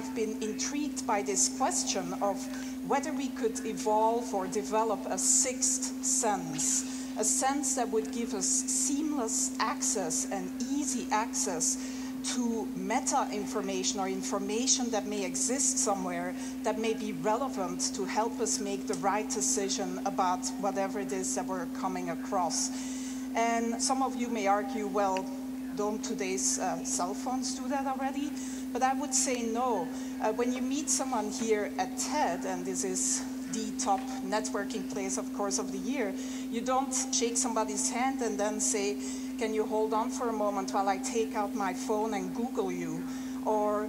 have been intrigued by this question of whether we could evolve or develop a sixth sense, a sense that would give us seamless access and easy access to meta information or information that may exist somewhere that may be relevant to help us make the right decision about whatever it is that we're coming across. And some of you may argue, well, don't today's cell phones do that already? But I would say no. When you meet someone here at TED, and this is the top networking place, of course, of the year, you don't shake somebody's hand and then say, can you hold on for a moment while I take out my phone and Google you? Or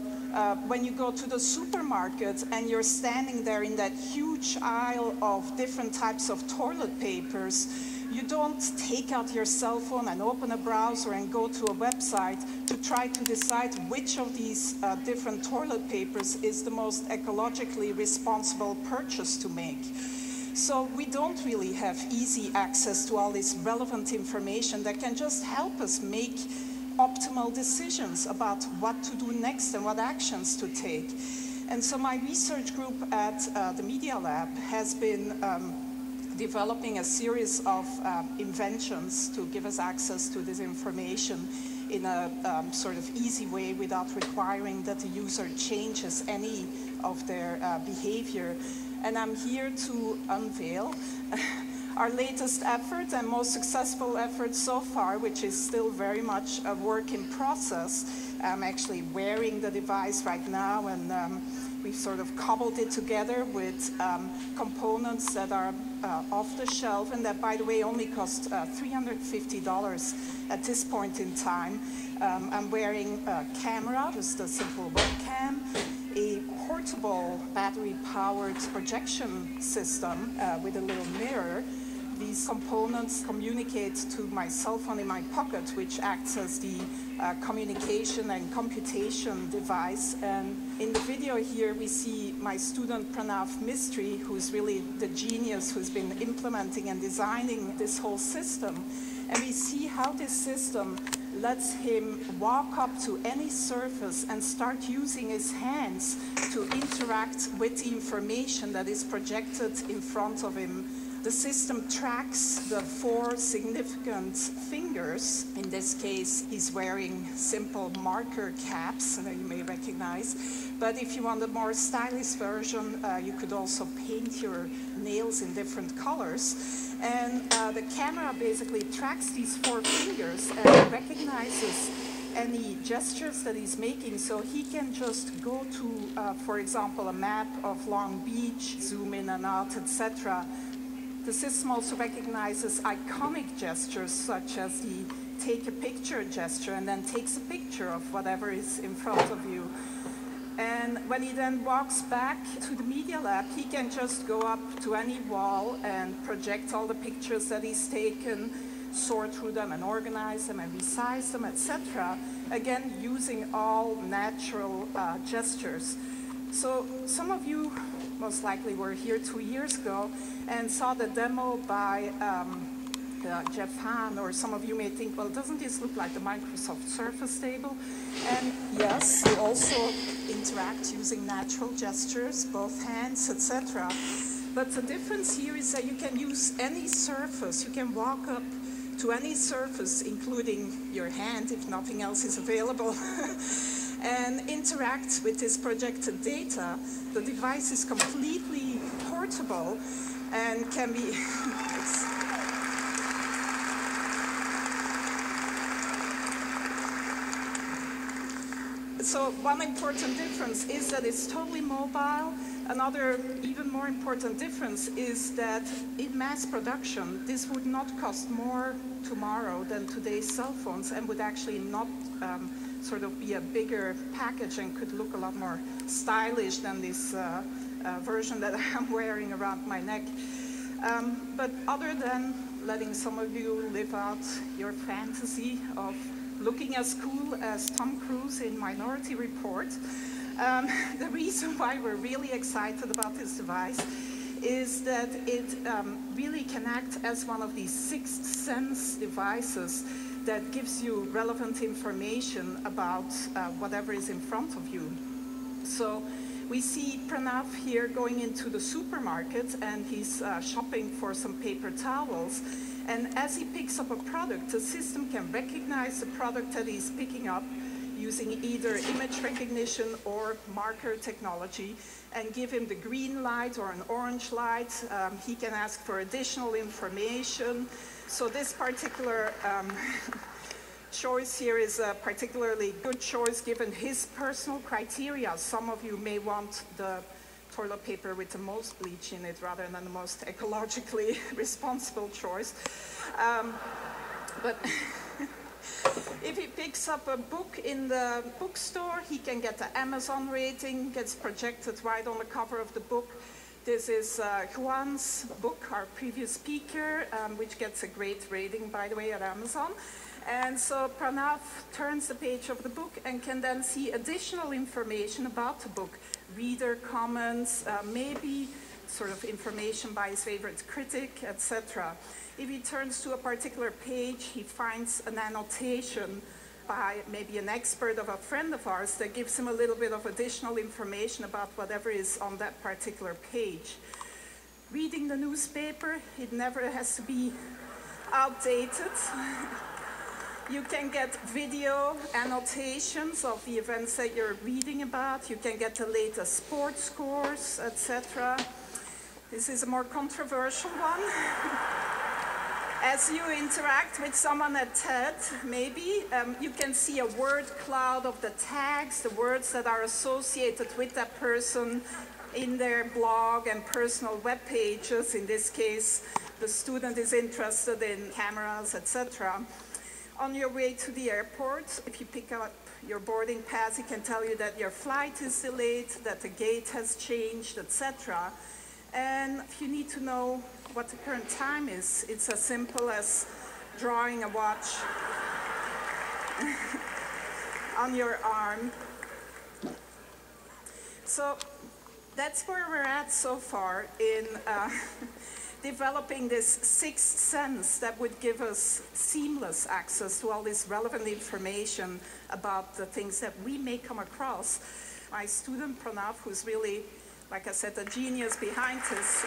when you go to the supermarket and you're standing there in that huge aisle of different types of toilet papers, you don't take out your cell phone and open a browser and go to a website to try to decide which of these different toilet papers is the most ecologically responsible purchase to make. So we don't really have easy access to all this relevant information that can just help us make optimal decisions about what to do next and what actions to take. And so my research group at the Media Lab has been developing a series of inventions to give us access to this information in a sort of easy way without requiring that the user changes any of their behavior. And I'm here to unveil our latest effort and most successful effort so far, which is still very much a work in process. I'm actually wearing the device right now, and we've sort of cobbled it together with components that are off the shelf, and that, by the way, only cost $350 at this point in time. I'm wearing a camera, just a simple webcam, a portable battery-powered projection system with a little mirror. These components communicate to my cell phone in my pocket, which acts as the communication and computation device. And in the video here, we see my student Pranav Mistry, who's really the genius who's been implementing and designing this whole system. And we see how this system lets him walk up to any surface and start using his hands to interact with the information that is projected in front of him. The system tracks the 4 significant fingers. In this case, he's wearing simple marker caps that you may recognize. But if you want a more stylish version, you could also paint your nails in different colors. And the camera basically tracks these 4 fingers and recognizes any gestures that he's making, so he can just go to, for example, a map of Long Beach, zoom in and out, etc. The system also recognizes iconic gestures, such as the take a picture gesture, and then takes a picture of whatever is in front of you. And when he then walks back to the Media Lab, he can just go up to any wall and project all the pictures that he's taken, sort through them and organize them and resize them, etc. Again, using all natural gestures. So some of you most likely were here 2 years ago and saw the demo by Jeff Hahn, or some of you may think, well, doesn't this look like the Microsoft Surface table? And yes, you also interact using natural gestures, both hands, etc. But the difference here is that you can use any surface. You can walk up to any surface, including your hand, if nothing else is available, and interact with this projected data. The device is completely portable and can be... So one important difference is that it's totally mobile. Another even more important difference is that in mass production, this would not cost more tomorrow than today's cell phones, and would actually not sort of be a bigger package and could look a lot more stylish than this version that I'm wearing around my neck. But other than letting some of you live out your fantasy of looking as cool as Tom Cruise in Minority Report, the reason why we're really excited about this device is that it really can act as one of these sixth sense devices that gives you relevant information about whatever is in front of you. So we see Pranav here going into the supermarket, and he's shopping for some paper towels. And as he picks up a product, the system can recognize the product that he's picking up using either image recognition or marker technology, and give him the green light or an orange light. He can ask for additional information. So this particular choice here is a particularly good choice given his personal criteria. Some of you may want the toilet paper with the most bleach in it rather than the most ecologically responsible choice. But if he picks up a book in the bookstore, he can get the Amazon rating, gets projected right on the cover of the book. This is Juan's book, our previous speaker, which gets a great rating, by the way, at Amazon. And so Pranav turns the page of the book and can then see additional information about the book, reader comments, maybe sort of information by his favorite critic, etc. If he turns to a particular page, he finds an annotation by maybe an expert of a friend of ours that gives him a little bit of additional information about whatever is on that particular page. Reading the newspaper, it never has to be outdated. You can get video annotations of the events that you're reading about. You can get the latest sports scores, etc. This is a more controversial one. As you interact with someone at TED, maybe, you can see a word cloud of the tags, the words that are associated with that person in their blog and personal web pages. In this case, the student is interested in cameras, etc. On your way to the airport, if you pick up your boarding pass, it can tell you that your flight is delayed, that the gate has changed, etc. And if you need to know what the current time is, it's as simple as drawing a watch on your arm. So that's where we're at so far in developing this sixth sense that would give us seamless access to all this relevant information about the things that we may come across. My student Pranav, who's really, like I said, the genius behind this.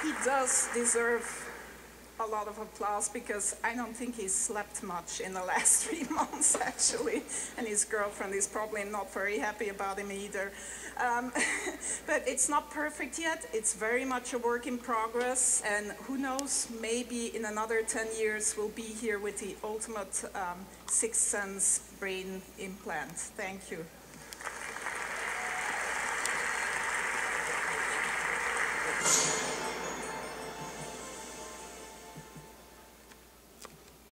He does deserve a lot of applause because I don't think he's slept much in the last 3 months, actually. And his girlfriend is probably not very happy about him either. But it's not perfect yet. It's very much a work in progress. And who knows, maybe in another 10 years, we'll be here with the ultimate sixth sense brain implant. Thank you.